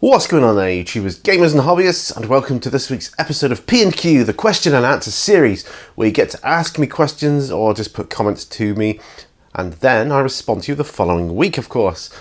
What's going on there, YouTubers, gamers and hobbyists, and welcome to this week's episode of P&Q, the question and answer series, where you get to ask me questions or just put comments to me, and then I respond to you the following week, of course.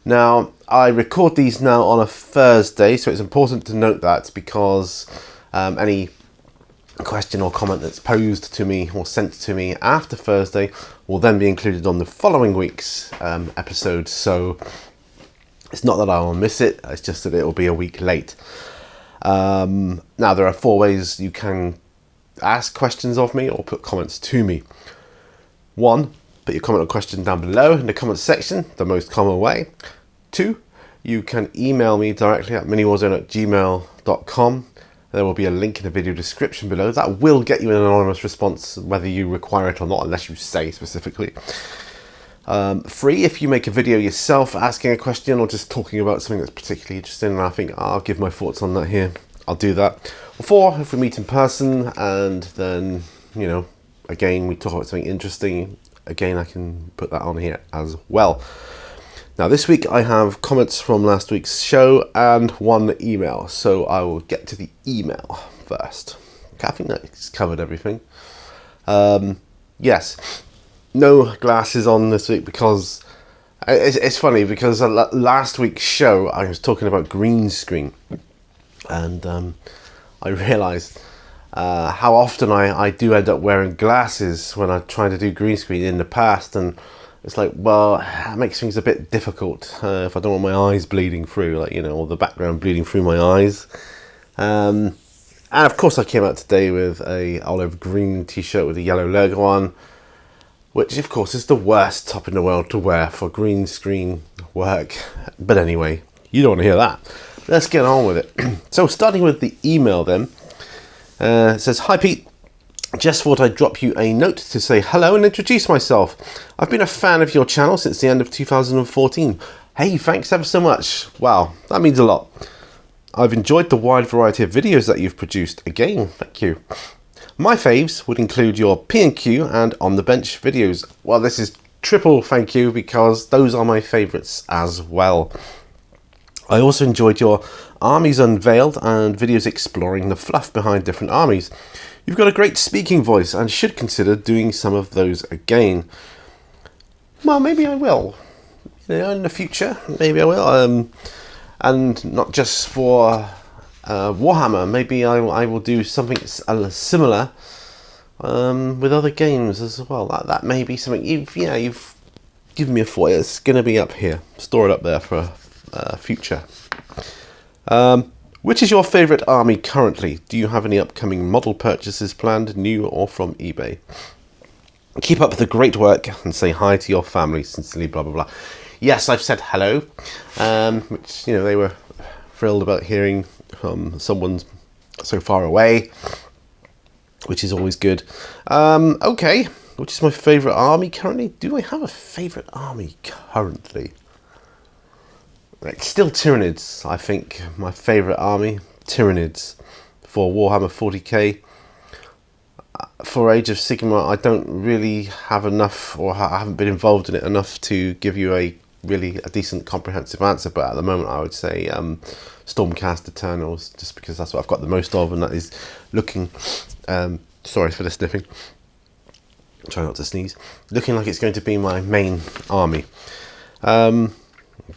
Now, I record these now on a Thursday, so it's important to note that because any question or comment that's posed to me or sent to me after Thursday will then be included on the following week's episode, so it's not that I will miss it, it's just that it will be a week late. Now, there are 4 ways you can ask questions of me or put comments to me. 1, put your comment or question down below in the comments section, the most common way. 2, you can email me directly at miniwarzone@gmail.com. There will be a link in the video description below. That will get you an anonymous response whether you require it or not, unless you say specifically. 3, if you make a video yourself asking a question or just talking about something that's particularly interesting, and I think I'll give my thoughts on that here, I'll do that. 4, if we meet in person and then, you know, again, we talk about something interesting, again, I can put that on here as well. Now, this week I have comments from last week's show and 1 email, so I will get to the email first. Okay, I think that's covered everything. Yes. No glasses on this week because it's funny because last week's show I was talking about green screen, and I realised how often I do end up wearing glasses when I try to do green screen in the past, and it's like, well, it makes things a bit difficult if I don't want my eyes bleeding through, like, you know, or the background bleeding through my eyes. And of course I came out today with a olive green t-shirt with a yellow logo on, which of course is the worst top in the world to wear for green screen work. But anyway, you don't want to hear that. Let's get on with it. So starting with the email then, it says, "Hi Pete, just thought I'd drop you a note to say hello and introduce myself. I've been a fan of your channel since the end of 2014. Hey, thanks ever so much. Wow, that means a lot. I've enjoyed the wide variety of videos that you've produced. Again, thank you. My faves would include your P&Q and On The Bench videos." Well, this is triple thank you because those are my favourites as well. "I also enjoyed your Armies Unveiled and videos exploring the fluff behind different armies. You've got a great speaking voice and should consider doing some of those again." Well, maybe I will. You know, in the future, maybe I will. And not just for Warhammer, maybe I will do something similar with other games as well. That may be something you've given me a thought. It's going to be up here. Store it up there for future. "Which is your favourite army currently? Do you have any upcoming model purchases planned, new or from eBay? Keep up the great work and say hi to your family. Sincerely, blah blah blah." Yes, I've said hello, which, you know, they were thrilled about hearing from someone so far away, which is always good. Okay, which is my favourite army currently? Do I have a favourite army currently? It's still Tyranids, I think. My favourite army, Tyranids, for Warhammer 40k. For Age of Sigmar, I don't really have enough, or I haven't been involved in it enough to give you a decent comprehensive answer, but at the moment I would say Stormcast Eternals, just because that's what I've got the most of, and that is looking, sorry for the sniffing, try not to sneeze, looking like it's going to be my main army. Do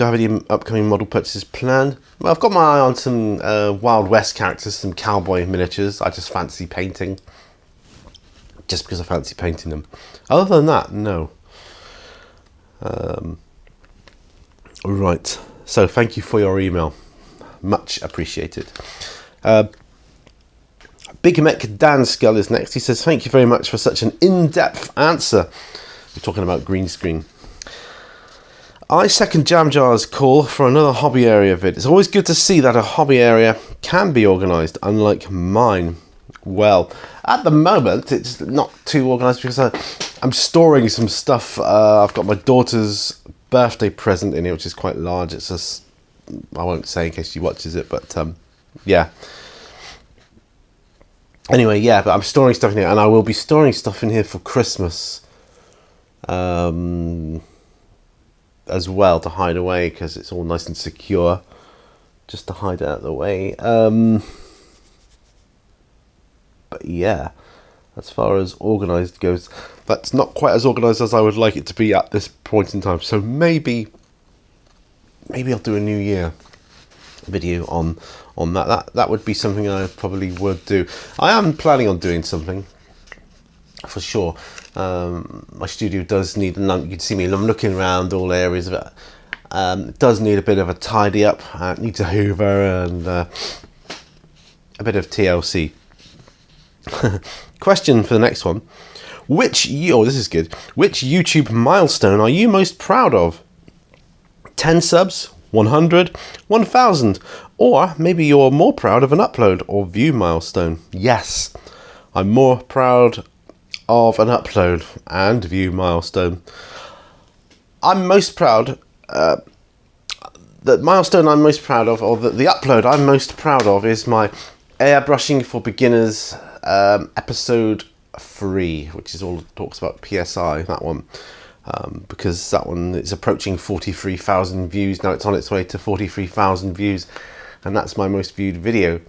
I have any upcoming model purchases planned? Well, I've got my eye on some Wild West characters, some cowboy miniatures. I just fancy painting, just because I fancy painting them. Other than that, no. Right, so thank you for your email, much appreciated. Big Mech Dan Skull is next. He says, "Thank you very much for such an in-depth answer." We're talking about green screen. "I second Jamjar's call for another hobby area vid. It's always good to see that a hobby area can be organised, unlike mine." Well, at the moment it's not too organised because I'm storing some stuff. I've got my daughter's birthday present in here, which is quite large. It's just, I won't say in case she watches it, but yeah. Anyway, yeah, but I'm storing stuff in here, and I will be storing stuff in here for Christmas as well, to hide away, because it's all nice and secure. just to hide it out of the way. But yeah, as far as organised goes, that's not quite as organised as I would like it to be at this point in time. So maybe I'll do a New Year video on that. That would be something I probably would do. I am planning on doing something for sure. My studio does need, and you can see me, I'm looking around all areas of it. It does need a bit of a tidy up. I need to hoover and a bit of TLC. Question for the next one. This is good. Which YouTube milestone are you most proud of? 10 subs, 100, 1000, or maybe you're more proud of an upload or view milestone. Yes, I'm more proud of an upload and view milestone. I'm most proud, the milestone I'm most proud of, or the upload I'm most proud of, is my airbrushing for beginners episode 3, which is all talks about PSI, that one. Because that one is approaching 43,000 views. Now it's on its way to 43,000 views, and that's my most viewed video.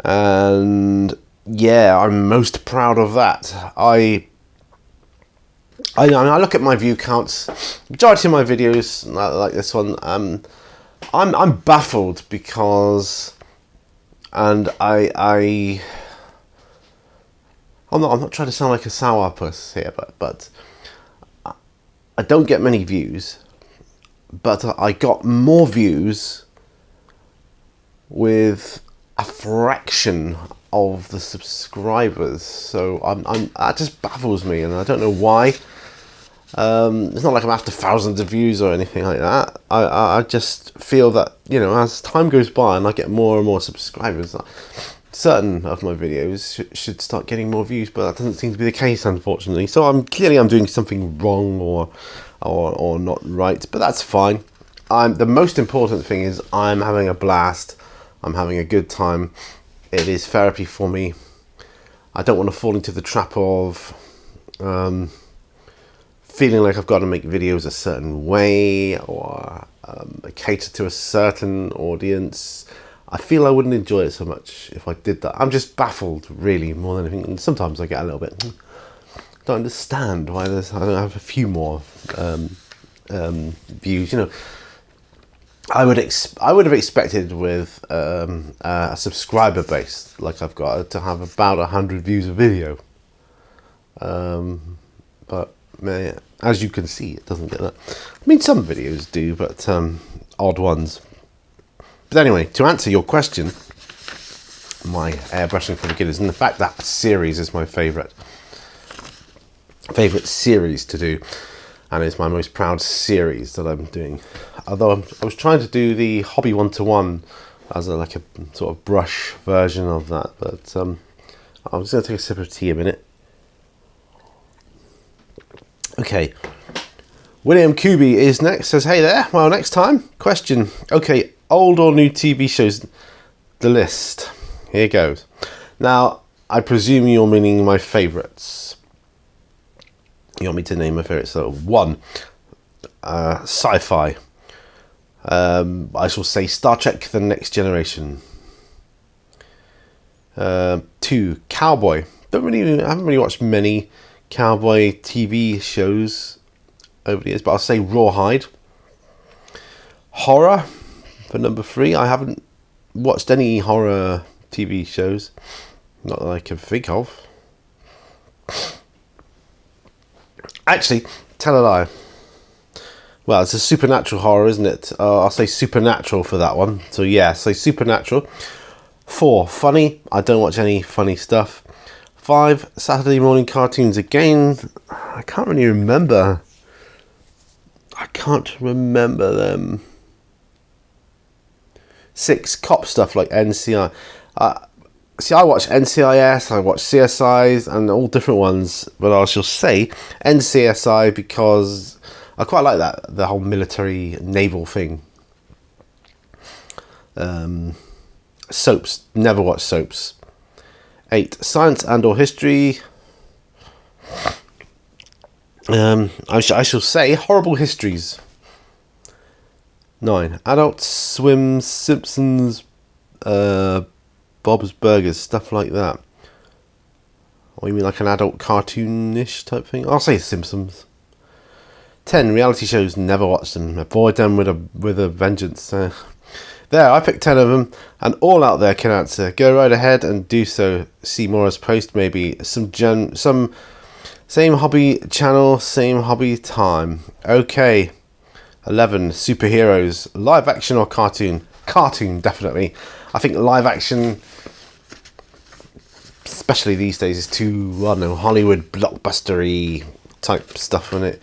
And yeah, I'm most proud of that. I look at my view counts. Majority of my videos, like this one, I'm baffled because, and I'm not trying to sound like a sourpuss here, but I don't get many views, but I got more views with a fraction of the subscribers. So that just baffles me, and I don't know why. It's not like I'm after thousands of views or anything like that. I just feel that, you know, as time goes by and I get more and more subscribers, certain of my videos should start getting more views, but that doesn't seem to be the case, unfortunately. So I'm doing something wrong or not right, but that's fine. The most important thing is I'm having a blast. I'm having a good time. It is therapy for me. I don't want to fall into the trap of feeling like I've got to make videos a certain way or cater to a certain audience. I feel I wouldn't enjoy it so much if I did that. I'm just baffled, really, more than anything. And sometimes I get a little bit, don't understand why I don't have a few more views. You know, I would have expected with a subscriber base like I've got to have about 100 views a video. But as you can see, it doesn't get that. I mean, some videos do, but odd ones. But anyway, to answer your question, my airbrushing for beginners, and the fact that series is my favourite series to do, and it's my most proud series that I'm doing. Although I was trying to do the hobby 1-to-1 as like a sort of brush version of that, but I'm just going to take a sip of tea a minute. Okay, William Kubi is next. Says, hey there. Well, next time. Question. Okay, old or new TV shows. The list. Here goes. Now, I presume you're meaning my favourites. You want me to name my favourites? So, 1, sci-fi. I shall say Star Trek: The Next Generation. 2, cowboy. I haven't really watched many cowboy TV shows over the years, but I'll say Rawhide. Horror for number 3. I haven't watched any horror TV shows, not that I can think of. Actually, tell a lie. Well, it's a supernatural horror, isn't it? I'll say Supernatural for that one. So yeah, say Supernatural. 4, funny. I don't watch any funny stuff. 5, Saturday morning cartoons. Again, I can't really remember. I can't remember them. 6, cop stuff like NCI. See, I watch NCIS, I watch CSIs, and all different ones. But I shall say NCSI because I quite like that, the whole military naval thing. Soaps, never watch soaps. 8, science and or history. I shall say horrible histories. 9. Adult Swim, Simpsons, Bob's Burgers, stuff like that. Or you mean like an adult cartoonish type thing? I'll say Simpsons. 10. Reality shows, never watch them. Avoid them with a vengeance. There, I picked 10 of them, and all out there can answer. Go right ahead and do so. See more as post, maybe. Some same hobby channel, same hobby time. Okay. 11. Superheroes. Live action or cartoon? Cartoon, definitely. I think live action, especially these days, is too, I don't know, Hollywood blockbustery type stuff, and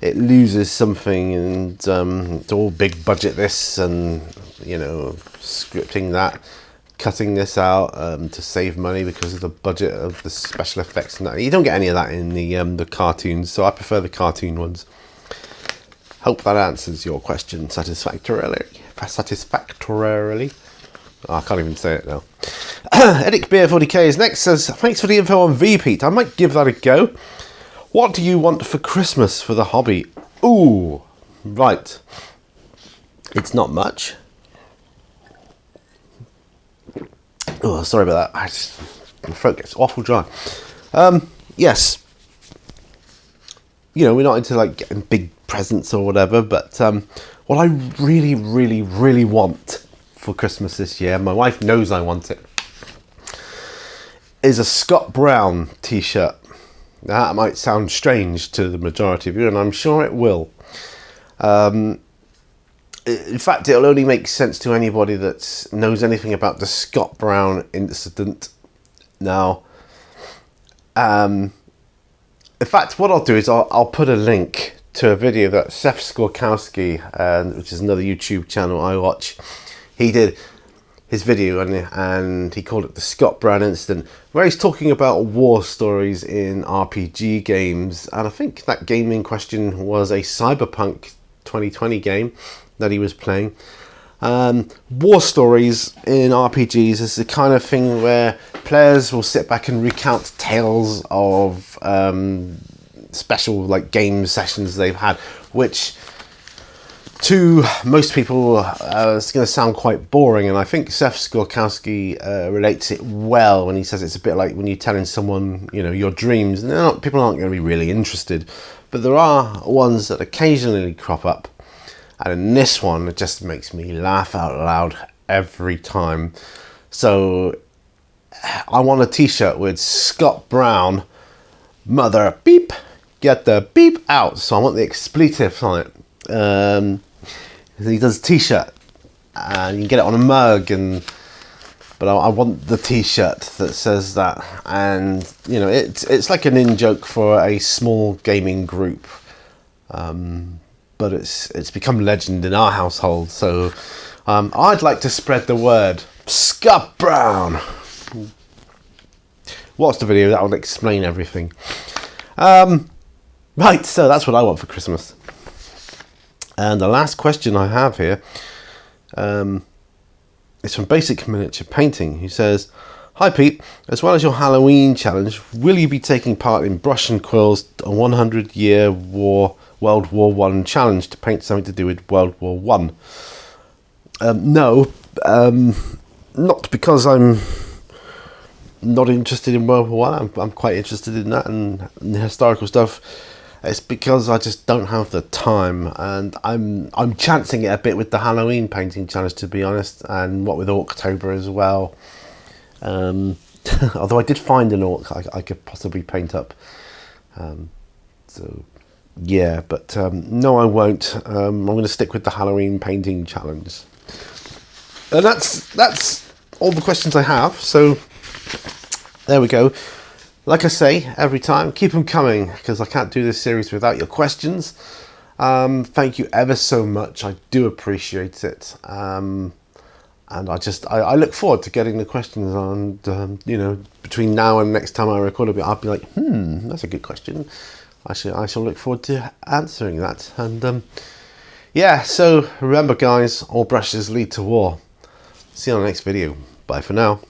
it loses something, and it's all big budget this, and you know, scripting that, cutting this out to save money because of the budget of the special effects and that. You don't get any of that in the cartoons, so I prefer the cartoon ones. Hope that answers your question satisfactorily. Oh, I can't even say it now. Edic Beer 40k is next. Says, thanks for the info on VPete. I might give that a go. What do you want for Christmas for the hobby? Ooh, right. It's not much. Oh, sorry about that. My throat gets awful dry. Yes. You know, we're not into like getting big presents or whatever, but what I really, really, really want for Christmas this year, my wife knows I want it, is a Scott Brown t-shirt. Now, that might sound strange to the majority of you, and I'm sure it will. In fact, it'll only make sense to anybody that knows anything about the Scott Brown incident. Now, in fact, what I'll do is I'll put a link to a video that Seth Skorkowski, which is another YouTube channel I watch, he did his video and he called it the Scott Brown incident, where he's talking about war stories in RPG games, and I think that game in question was a Cyberpunk 2020 game that he was playing. War stories in RPGs is the kind of thing where players will sit back and recount tales of special like game sessions they've had, which to most people it's going to sound quite boring, and I think Seth Skorkowski relates it well when he says it's a bit like when you're telling someone, you know, your dreams, and people aren't going to be really interested, but there are ones that occasionally crop up, and in this one it just makes me laugh out loud every time. So I want a t-shirt with Scott Brown, mother beep, get the beep out, so I want the expletives on it. He does a t-shirt and you can get it on a mug, but I want the t-shirt that says that, and you know, it's like an in-joke for a small gaming group, but it's become legend in our household, so I'd like to spread the word. Scott Brown. Watch the video, that will explain everything. Right, so that's what I want for Christmas. And the last question I have here is from Basic Miniature Painting, who says, hi Pete, as well as your Halloween challenge, will you be taking part in Brush and Quill's 100-year World War One challenge to paint something to do with World War One? No, not because I'm not interested in World War One. I'm quite interested in that and the historical stuff. It's because I just don't have the time, and I'm chancing it a bit with the Halloween painting challenge, to be honest, and what with October as well. Although I did find an orc I could possibly paint up. So yeah, but no, I won't. I'm going to stick with the Halloween painting challenge. And that's all the questions I have. So there we go. Like I say every time, keep them coming, because I can't do this series without your questions. Thank you ever so much. I do appreciate it. And I look forward to getting the questions on, you know, between now and next time I record a bit, I'll be like, that's a good question. I shall look forward to answering that. And yeah, so remember guys, all brushes lead to war. See you on the next video. Bye for now.